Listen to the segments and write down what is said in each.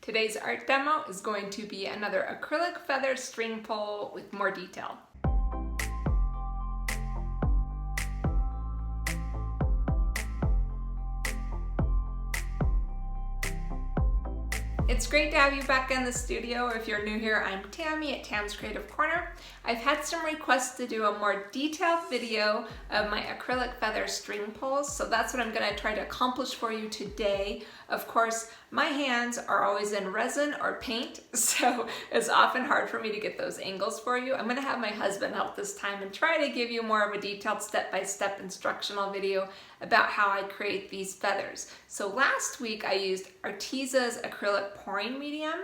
Today's art demo is going to be another acrylic feather string pull with more detail. It's great to have you back in the studio. If you're new here, I'm Tammy at Tams Creative Corner. I've had some requests to do a more detailed video of my acrylic feather string pulls, so that's what I'm going to try to accomplish for you today. Of course, my hands are always in resin or paint, so it's often hard for me to get those angles for you. I'm going to have my husband help this time and try to give you more of a detailed step-by-step instructional video about how I create these feathers. So last week I used ARTEZA's acrylic pouring medium.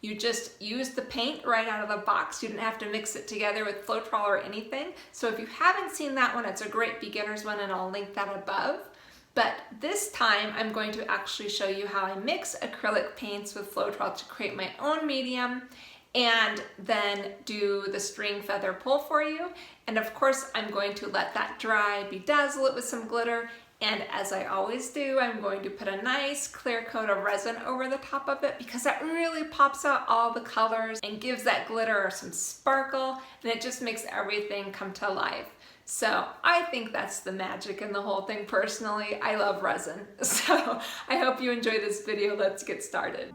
You just used the paint right out of the box. You didn't have to mix it together with Floetrol or anything. So if you haven't seen that one, it's a great beginner's one and I'll link that above. But this time I'm going to actually show you how I mix acrylic paints with Floetrol to create my own medium and then do the string feather pull for you. And of course I'm going to let that dry, bedazzle it with some glitter, and as I always do, I'm going to put a nice clear coat of resin over the top of it because that really pops out all the colors and gives that glitter some sparkle, and it just makes everything come to life. So I think that's the magic in the whole thing personally. I love resin. So I hope you enjoy this video. Let's get started.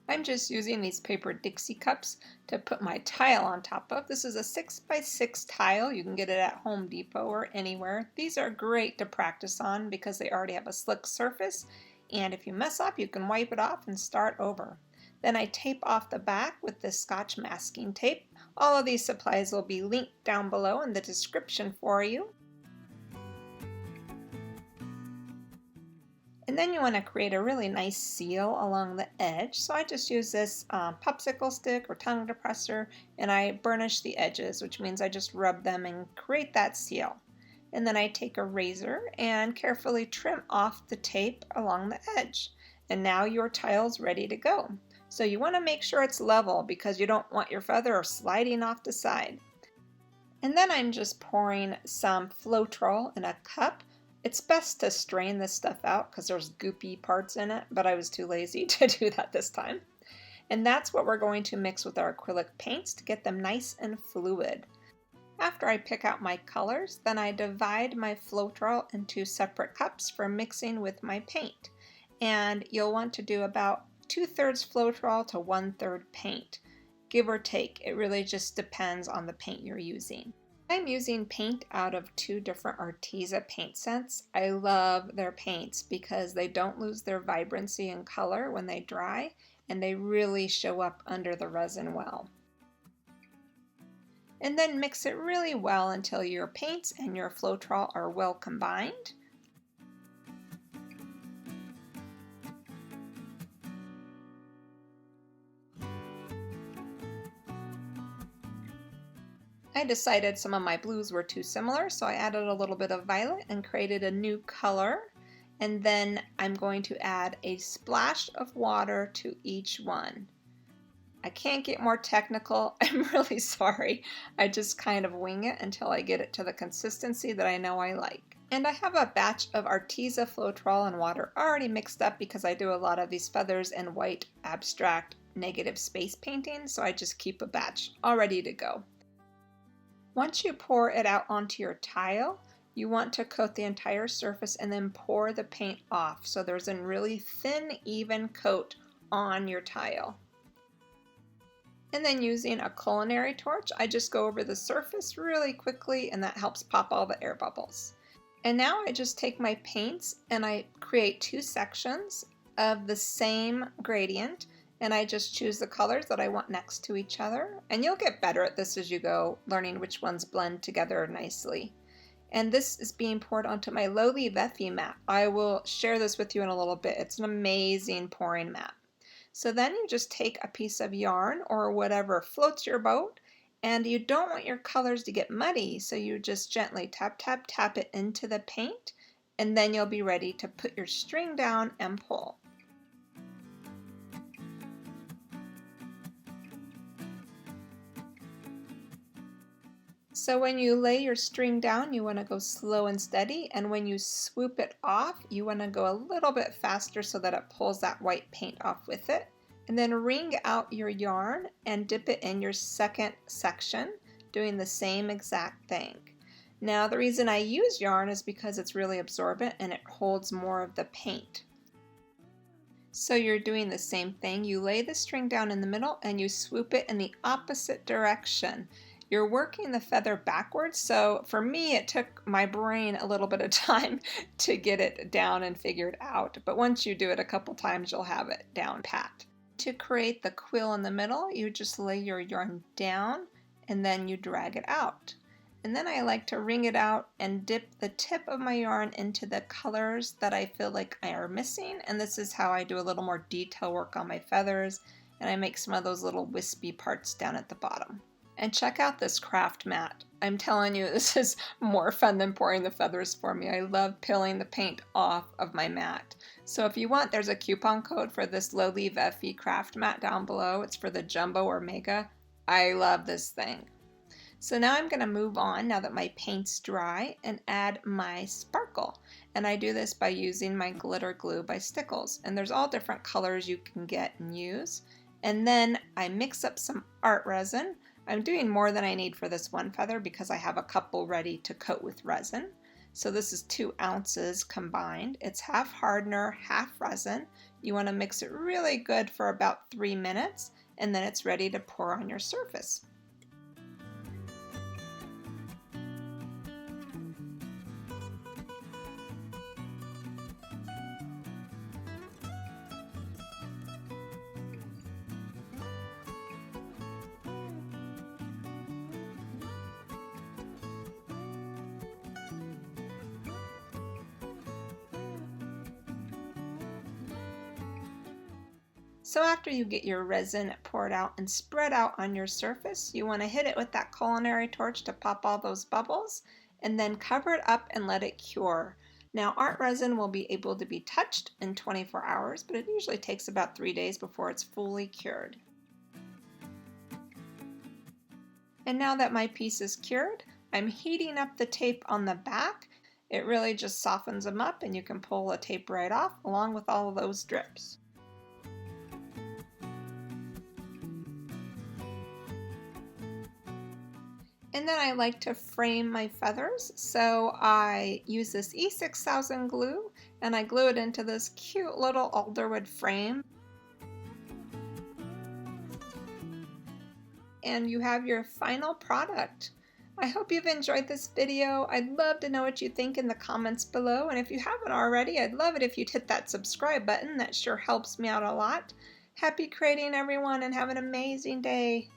I'm just using these paper Dixie cups to put my tile on top of. This is a 6x6 tile. You can get it at Home Depot or anywhere. These are great to practice on because they already have a slick surface, and if you mess up you can wipe it off and start over. Then I tape off the back with this Scotch masking tape. All of these supplies will be linked down below in the description for you. And then you want to create a really nice seal along the edge. So I just use this popsicle stick or tongue depressor, and I burnish the edges, which means I just rub them and create that seal. And then I take a razor and carefully trim off the tape along the edge. And now your tile's ready to go. So you want to make sure it's level because you don't want your feather sliding off the side. And then I'm just pouring some Floetrol in a cup. It's best to strain this stuff out because there's goopy parts in it, but I was too lazy to do that this time. And that's what we're going to mix with our acrylic paints to get them nice and fluid. After I pick out my colors, then I divide my Floetrol into separate cups for mixing with my paint. And you'll want to do about 2/3 Floetrol to 1/3 paint, give or take. It really just depends on the paint you're using. I'm using paint out of 2 different ARTEZA paint scents. I love their paints because they don't lose their vibrancy and color when they dry, and they really show up under the resin well. And then mix it really well until your paints and your Floetrol are well combined. I decided some of my blues were too similar, so I added a little bit of violet and created a new color. And then I'm going to add a splash of water to each one. I can't get more technical. I'm really sorry. I just kind of wing it until I get it to the consistency that I know I like. And I have a batch of ARTEZA Floetrol and water already mixed up because I do a lot of these feathers in white abstract negative space painting, so I just keep a batch all ready to go. Once you pour it out onto your tile, you want to coat the entire surface and then pour the paint off so there's a really thin, even coat on your tile. And then using a culinary torch, I just go over the surface really quickly, and that helps pop all the air bubbles. And now I just take my paints and I create 2 sections of the same gradient, and I just choose the colors that I want next to each other. And you'll get better at this as you go, learning which ones blend together nicely. And this is being poured onto my Lowly Veffy mat. I will share this with you in a little bit. It's an amazing pouring mat. So then you just take a piece of yarn or whatever floats your boat, and you don't want your colors to get muddy, so you just gently tap, tap, tap it into the paint, and then you'll be ready to put your string down and pull. So when you lay your string down, you want to go slow and steady, and when you swoop it off, you want to go a little bit faster so that it pulls that white paint off with it. And then wring out your yarn and dip it in your second section, doing the same exact thing. Now the reason I use yarn is because it's really absorbent and it holds more of the paint. So you're doing the same thing. You lay the string down in the middle and you swoop it in the opposite direction. You're working the feather backwards, so for me it took my brain a little bit of time to get it down and figured out, but once you do it a couple times you'll have it down pat. To create the quill in the middle, you just lay your yarn down and then you drag it out. And then I like to wring it out and dip the tip of my yarn into the colors that I feel like are missing, and this is how I do a little more detail work on my feathers, and I make some of those little wispy parts down at the bottom. And check out this craft mat. I'm telling you, this is more fun than pouring the feathers for me. I love peeling the paint off of my mat. So if you want, there's a coupon code for this Low Leave FE craft mat down below. It's for the Jumbo or Mega. I love this thing. So now I'm going to move on, now that my paint's dry, and add my sparkle. And I do this by using my glitter glue by Stickles. And there's all different colors you can get and use. And then I mix up some art resin. I'm doing more than I need for this one feather because I have a couple ready to coat with resin. So this is 2 ounces combined. It's half hardener, half resin. You want to mix it really good for about 3 minutes, and then it's ready to pour on your surface. So after you get your resin poured out and spread out on your surface, you want to hit it with that culinary torch to pop all those bubbles, and then cover it up and let it cure. Now art resin will be able to be touched in 24 hours, but it usually takes about 3 days before it's fully cured. And now that my piece is cured, I'm heating up the tape on the back. It really just softens them up and you can pull the tape right off along with all of those drips. And then I like to frame my feathers, so I use this E6000 glue and I glue it into this cute little alderwood frame. And you have your final product. I hope you've enjoyed this video. I'd love to know what you think in the comments below, and if you haven't already, I'd love it if you'd hit that subscribe button. That sure helps me out a lot. Happy creating, everyone, and have an amazing day.